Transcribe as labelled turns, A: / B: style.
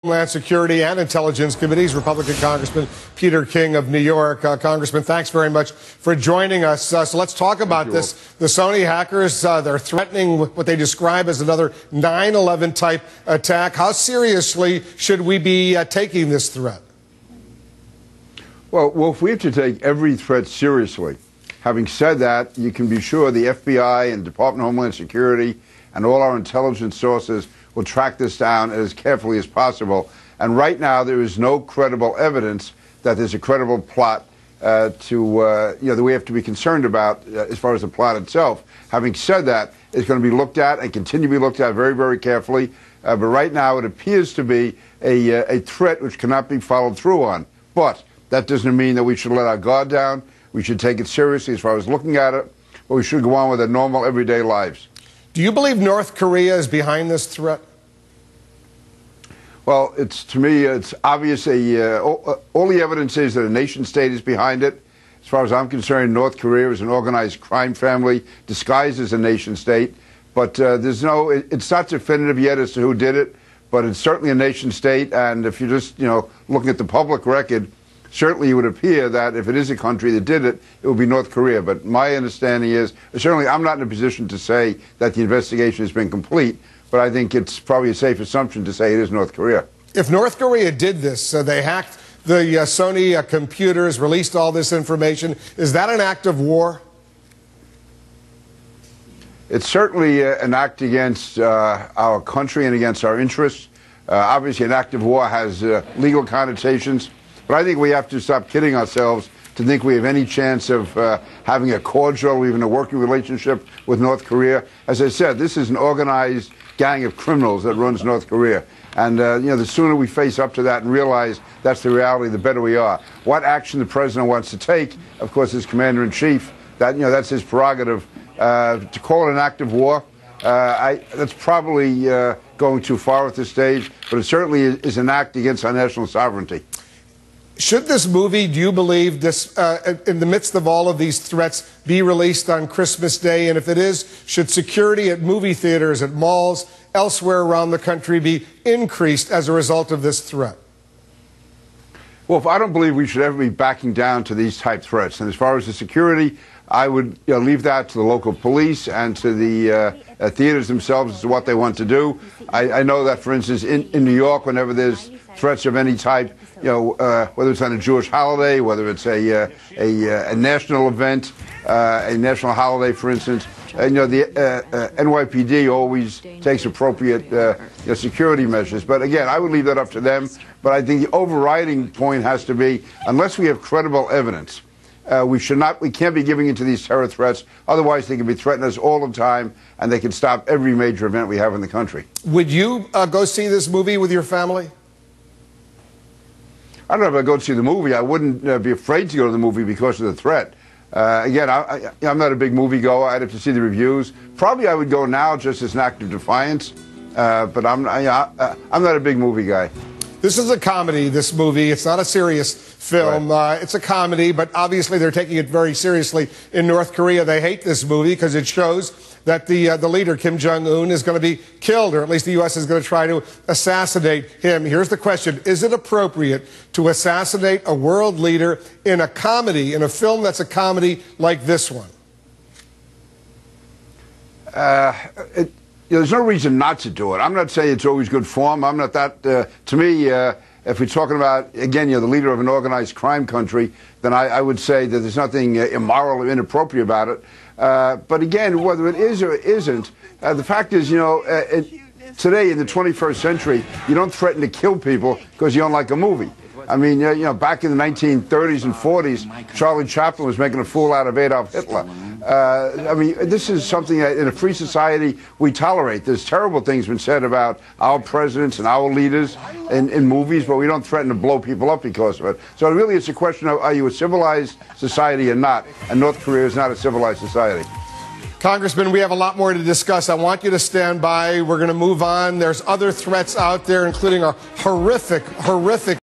A: Homeland Security and Intelligence Committees, Republican Congressman Peter King of New York. Congressman, thanks very much for joining us. So let's talk about this. The Sony hackers, they're threatening what they describe as another 9/11 type attack. How seriously should we be taking this threat?
B: Well, Wolf, we have to take every threat seriously. Having said that, you can be sure the FBI and Department of Homeland Security and all our intelligence sources will track this down as carefully as possible. And right now, there is no credible evidence that there's a credible plot that we have to be concerned about as far as the plot itself. Having said that, it's going to be looked at and continue to be looked at very, very carefully. But right now, it appears to be a threat which cannot be followed through on. But that doesn't mean that we should let our guard down. We should take it seriously as far as looking at it, but we should go on with our normal, everyday lives.
A: Do you believe North Korea is behind this threat?
B: Well, to me, it's obvious. All the evidence is that a nation state is behind it. As far as I'm concerned, North Korea is an organized crime family disguised as a nation state. But it's not definitive yet as to who did it, but it's certainly a nation state. And if you're just, looking at the public record, certainly it would appear that if it is a country that did it, it would be North Korea. But my understanding is, certainly I'm not in a position to say that the investigation has been complete, but I think it's probably a safe assumption to say it is North Korea.
A: If North Korea did this, they hacked the Sony computers, released all this information, is that an act of war?
B: It's certainly an act against our country and against our interests. Obviously, an act of war has legal connotations. But I think we have to stop kidding ourselves to think we have any chance of having a cordial or even a working relationship with North Korea. As I said, this is an organized gang of criminals that runs North Korea. And, the sooner we face up to that and realize that's the reality, the better we are. What action the president wants to take, of course, as commander-in-chief, that's his prerogative. To call it an act of war, that's probably going too far at this stage, but it certainly is an act against our national sovereignty.
A: Should this movie, do you believe, in the midst of all of these threats, be released on Christmas Day? And if it is, should security at movie theaters, at malls, elsewhere around the country be increased as a result of this threat?
B: Well, I don't believe we should ever be backing down to these type threats. And as far as the security, I would leave that to the local police and to the theaters themselves as to what they want to do. I know that, for instance, in New York, whenever there's threats of any type, whether it's on a Jewish holiday, whether it's a national event, a national holiday, for instance, the NYPD always takes appropriate security measures. But again, I would leave that up to them. But I think the overriding point has to be, unless we have credible evidence, we can't be giving into these terror threats. Otherwise, they can be threatening us all the time, and they can stop every major event we have in the country.
A: Would you go see this movie with your family?
B: I don't know if I'd go see the movie. I wouldn't be afraid to go to the movie because of the threat. Again, I'm not a big movie goer. I'd have to see the reviews. Probably I would go now just as an act of defiance, but I'm not a big movie guy.
A: This is a comedy, this movie. It's not a serious film. Right. It's a comedy, but obviously they're taking it very seriously in North Korea. They hate this movie because it shows that the leader, Kim Jong-un, is going to be killed, or at least the U.S. is going to try to assassinate him. Here's the question. Is it appropriate to assassinate a world leader in a comedy, in a film that's a comedy like this one?
B: There's no reason not to do it. I'm not saying it's always good form. I'm not that. To me, if we're talking about, again, the leader of an organized crime country, then I would say that there's nothing immoral or inappropriate about it. But again, whether it is or isn't, the fact is, today in the 21st century, you don't threaten to kill people because you don't like a movie. I mean, back in the 1930s and 40s, Charlie Chaplin was making a fool out of Adolf Hitler. I mean, this is something that in a free society we tolerate. There's terrible things been said about our presidents and our leaders in movies, but we don't threaten to blow people up because of it. So really it's a question of, are you a civilized society or not? And North Korea is not a civilized society.
A: Congressman, we have a lot more to discuss. I want you to stand by. We're going to move on. There's other threats out there, including a horrific